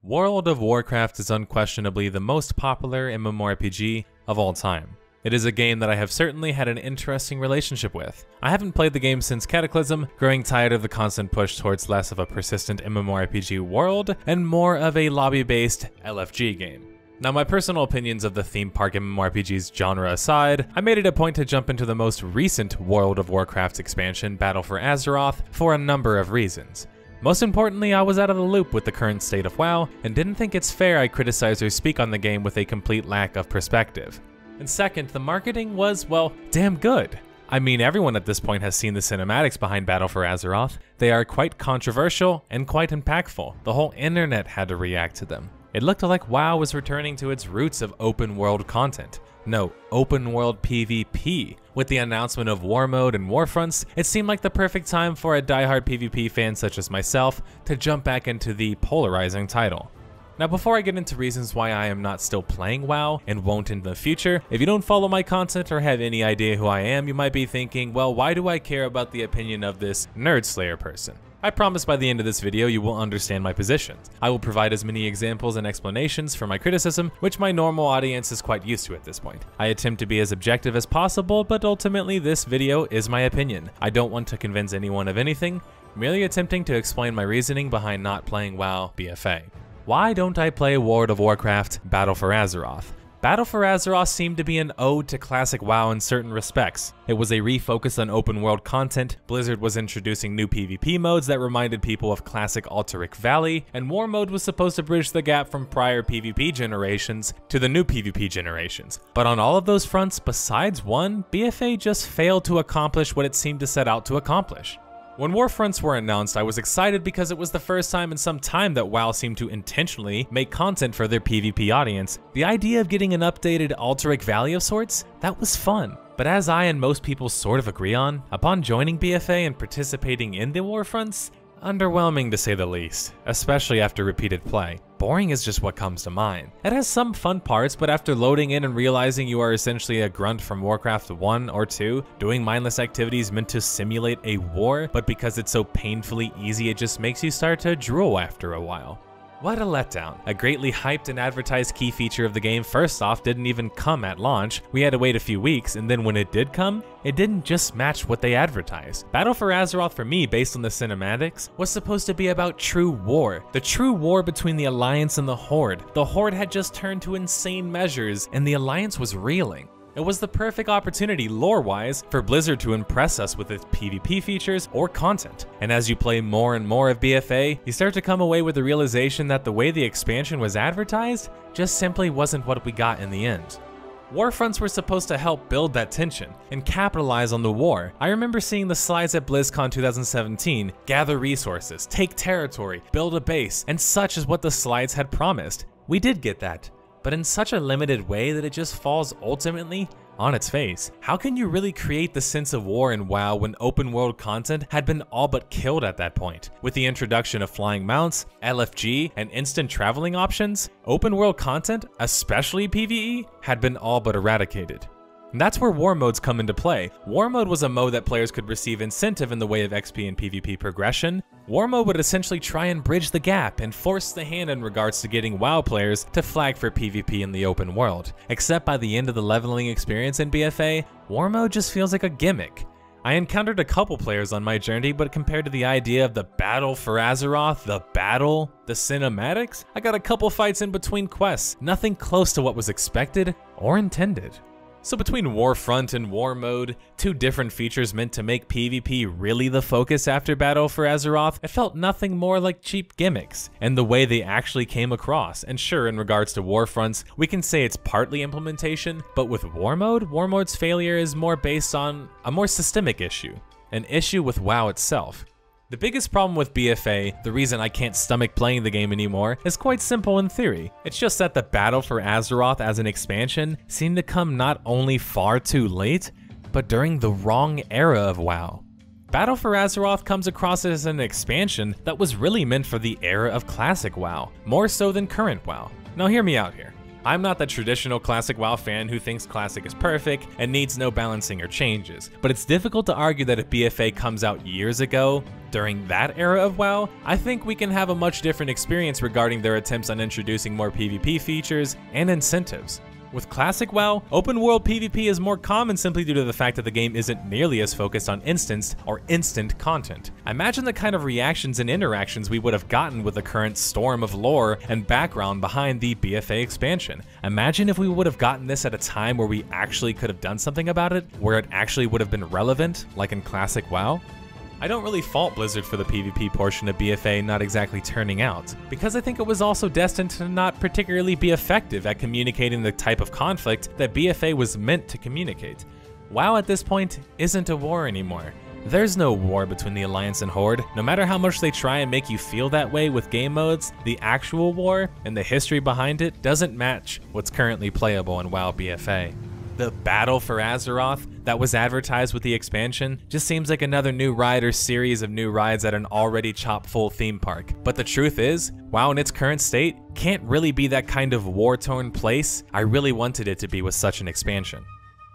World of Warcraft is unquestionably the most popular MMORPG of all time. It is a game that I have certainly had an interesting relationship with. I haven't played the game since Cataclysm, growing tired of the constant push towards less of a persistent MMORPG world and more of a lobby-based LFG game. Now, my personal opinions of the theme park MMORPG's genre aside, I made it a point to jump into the most recent World of Warcraft expansion, Battle for Azeroth, for a number of reasons. Most importantly, I was out of the loop with the current state of WoW, and didn't think it's fair I criticize or speak on the game with a complete lack of perspective. And second, the marketing was, well, damn good. I mean, everyone at this point has seen the cinematics behind Battle for Azeroth. They are quite controversial and quite impactful. The whole internet had to react to them. It looked like WoW was returning to its roots of open world content. No, open world PvP. With the announcement of War Mode and Warfronts, it seemed like the perfect time for a diehard PvP fan such as myself to jump back into the polarizing title. Now, before I get into reasons why I am not still playing WoW and won't in the future, if you don't follow my content or have any idea who I am, you might be thinking, well, why do I care about the opinion of this nerdSlayer person? I promise by the end of this video you will understand my positions. I will provide as many examples and explanations for my criticism, which my normal audience is quite used to at this point. I attempt to be as objective as possible, but ultimately this video is my opinion. I don't want to convince anyone of anything, merely attempting to explain my reasoning behind not playing WoW BFA. Why don't I play World of Warcraft Battle for Azeroth? Battle for Azeroth seemed to be an ode to classic WoW in certain respects. It was a refocus on open world content, Blizzard was introducing new PvP modes that reminded people of classic Alterac Valley, and War Mode was supposed to bridge the gap from prior PvP generations to the new PvP generations. But on all of those fronts, besides one, BFA just failed to accomplish what it seemed to set out to accomplish. When Warfronts were announced, I was excited because it was the first time in some time that WoW seemed to intentionally make content for their PvP audience. The idea of getting an updated Alterac Valley of sorts, that was fun. But as I and most people sort of agree on, upon joining BFA and participating in the Warfronts, underwhelming to say the least, especially after repeated play. Boring is just what comes to mind. It has some fun parts, but after loading in and realizing you are essentially a grunt from Warcraft 1 or 2, doing mindless activities meant to simulate a war, but because it's so painfully easy it just makes you start to drool after a while. What a letdown. A greatly hyped and advertised key feature of the game first off didn't even come at launch. We had to wait a few weeks, and then when it did come, it didn't just match what they advertised. Battle for Azeroth for me, based on the cinematics, was supposed to be about true war. The true war between the Alliance and the Horde. The Horde had just turned to insane measures, and the Alliance was reeling. It was the perfect opportunity, lore-wise, for Blizzard to impress us with its PvP features or content. And as you play more and more of BFA, you start to come away with the realization that the way the expansion was advertised just simply wasn't what we got in the end. Warfronts were supposed to help build that tension and capitalize on the war. I remember seeing the slides at BlizzCon 2017, gather resources, take territory, build a base, and such is what the slides had promised. We did get that, but in such a limited way that it just falls ultimately on its face. How can you really create the sense of war in WoW when open world content had been all but killed at that point? With the introduction of flying mounts, LFG, and instant traveling options, open world content, especially PvE, had been all but eradicated. And that's where War Modes come into play. War Mode was a mode that players could receive incentive in the way of XP and PvP progression. War Mode would essentially try and bridge the gap and force the hand in regards to getting WoW players to flag for PvP in the open world. Except by the end of the leveling experience in BFA, War Mode just feels like a gimmick. I encountered a couple players on my journey, but compared to the idea of the Battle for Azeroth, the cinematics, I got a couple fights in between quests, nothing close to what was expected or intended. So between Warfront and War Mode, two different features meant to make PvP really the focus after Battle for Azeroth, it felt nothing more like cheap gimmicks, and the way they actually came across. And sure, in regards to Warfronts, we can say it's partly implementation, but with War Mode's failure is more based on a more systemic issue, an issue with WoW itself. The biggest problem with BFA, the reason I can't stomach playing the game anymore, is quite simple in theory. It's just that the Battle for Azeroth as an expansion seemed to come not only far too late, but during the wrong era of WoW. Battle for Azeroth comes across as an expansion that was really meant for the era of classic WoW, more so than current WoW. Now hear me out here. I'm not the traditional Classic WoW fan who thinks Classic is perfect and needs no balancing or changes, but it's difficult to argue that if BFA comes out years ago, during that era of WoW, I think we can have a much different experience regarding their attempts on introducing more PvP features and incentives. With Classic WoW, open world PvP is more common simply due to the fact that the game isn't nearly as focused on instanced or instant content. Imagine the kind of reactions and interactions we would have gotten with the current storm of lore and background behind the BFA expansion. Imagine if we would have gotten this at a time where we actually could have done something about it, where it actually would have been relevant, like in Classic WoW. I don't really fault Blizzard for the PvP portion of BFA not exactly turning out, because I think it was also destined to not particularly be effective at communicating the type of conflict that BFA was meant to communicate. WoW at this point isn't a war anymore. There's no war between the Alliance and Horde. No matter how much they try and make you feel that way with game modes, the actual war and the history behind it doesn't match what's currently playable in WoW BFA. The battle for Azeroth that was advertised with the expansion just seems like another new ride or series of new rides at an already chock-full theme park. But the truth is, WoW in its current state can't really be that kind of war-torn place I really wanted it to be with such an expansion.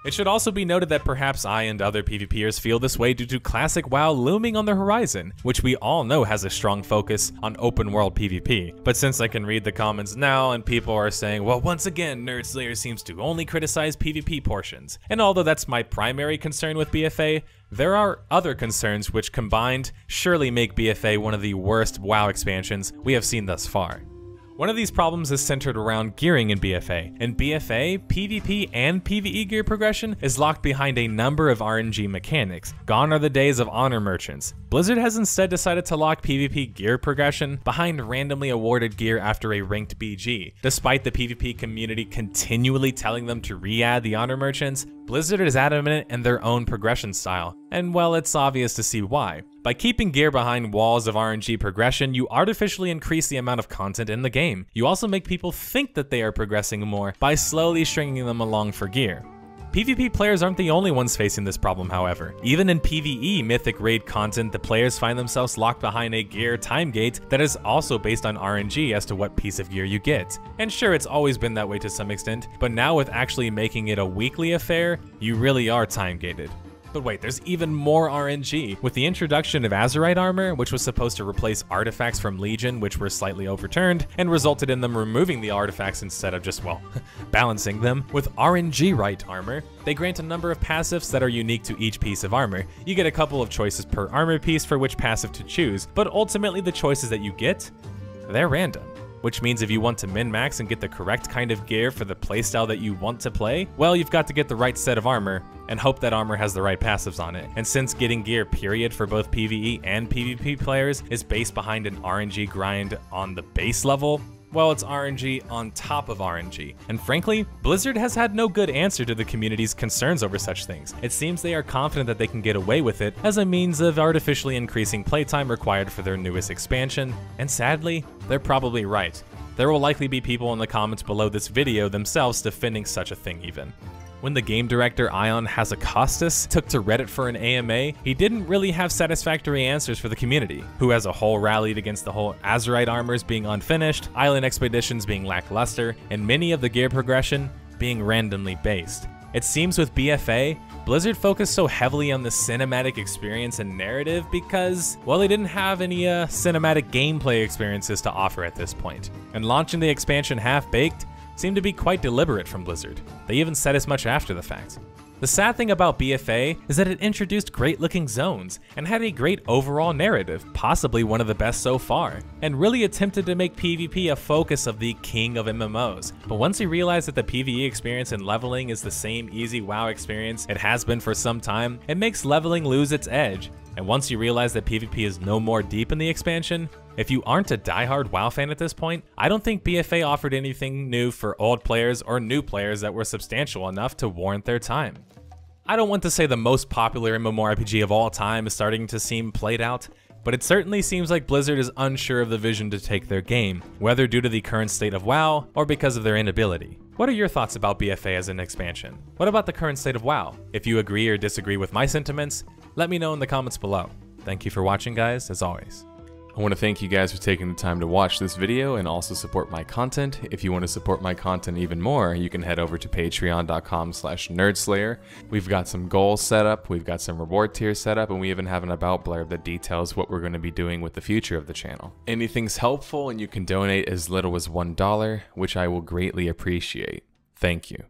It should also be noted that perhaps I and other PvPers feel this way due to Classic WoW looming on the horizon, which we all know has a strong focus on open world PvP. But since I can read the comments now and people are saying, well, once again, nerdSlayer seems to only criticize PvP portions. And although that's my primary concern with BFA, there are other concerns which combined surely make BFA one of the worst WoW expansions we have seen thus far. One of these problems is centered around gearing in BFA. In BFA, PvP and PvE gear progression is locked behind a number of RNG mechanics. Gone are the days of honor merchants. Blizzard has instead decided to lock PvP gear progression behind randomly awarded gear after a ranked BG. Despite the PvP community continually telling them to re-add the honor merchants, Blizzard is adamant in their own progression style, and well, it's obvious to see why. By keeping gear behind walls of RNG progression, you artificially increase the amount of content in the game. You also make people think that they are progressing more by slowly stringing them along for gear. PvP players aren't the only ones facing this problem, however. Even in PvE Mythic Raid content, the players find themselves locked behind a gear time gate that is also based on RNG as to what piece of gear you get. And sure, it's always been that way to some extent, but now with actually making it a weekly affair, you really are time gated. But wait, there's even more RNG. With the introduction of Azerite armor, which was supposed to replace artifacts from Legion, which were slightly overturned, and resulted in them removing the artifacts instead of just, well, balancing them. With RNG-Rite armor, they grant a number of passives that are unique to each piece of armor. You get a couple of choices per armor piece for which passive to choose, but ultimately the choices that you get, they're random. Which means if you want to min-max and get the correct kind of gear for the playstyle that you want to play, well, you've got to get the right set of armor and hope that armor has the right passives on it. And since getting gear period for both PvE and PvP players is based behind an RNG grind on the base level, well, it's RNG on top of RNG. And frankly, Blizzard has had no good answer to the community's concerns over such things. It seems they are confident that they can get away with it as a means of artificially increasing playtime required for their newest expansion, and sadly, they're probably right. There will likely be people in the comments below this video themselves defending such a thing even. When the game director Ion Hazacostas took to Reddit for an AMA, he didn't really have satisfactory answers for the community, who as a whole rallied against the whole Azerite armors being unfinished, island expeditions being lackluster, and many of the gear progression being randomly based. It seems with BFA, Blizzard focused so heavily on the cinematic experience and narrative because, well, they didn't have any cinematic gameplay experiences to offer at this point. And launching the expansion half-baked seemed to be quite deliberate from Blizzard. They even said as much after the fact. The sad thing about BFA is that it introduced great-looking zones and had a great overall narrative, possibly one of the best so far, and really attempted to make PvP a focus of the king of MMOs. But once you realize that the PvE experience and leveling is the same easy WoW experience it has been for some time, it makes leveling lose its edge. And once you realize that PvP is no more deep in the expansion, if you aren't a diehard WoW fan at this point, I don't think BFA offered anything new for old players or new players that were substantial enough to warrant their time. I don't want to say the most popular MMORPG of all time is starting to seem played out, but it certainly seems like Blizzard is unsure of the vision to take their game, whether due to the current state of WoW or because of their inability. What are your thoughts about BFA as an expansion? What about the current state of WoW? If you agree or disagree with my sentiments, let me know in the comments below. Thank you for watching, guys, as always. I want to thank you guys for taking the time to watch this video and also support my content. If you want to support my content even more, you can head over to patreon.com/nerdslayer. We've got some goals set up, we've got some reward tiers set up, and we even have an about blurb that details what we're going to be doing with the future of the channel. Anything's helpful, and you can donate as little as $1, which I will greatly appreciate. Thank you.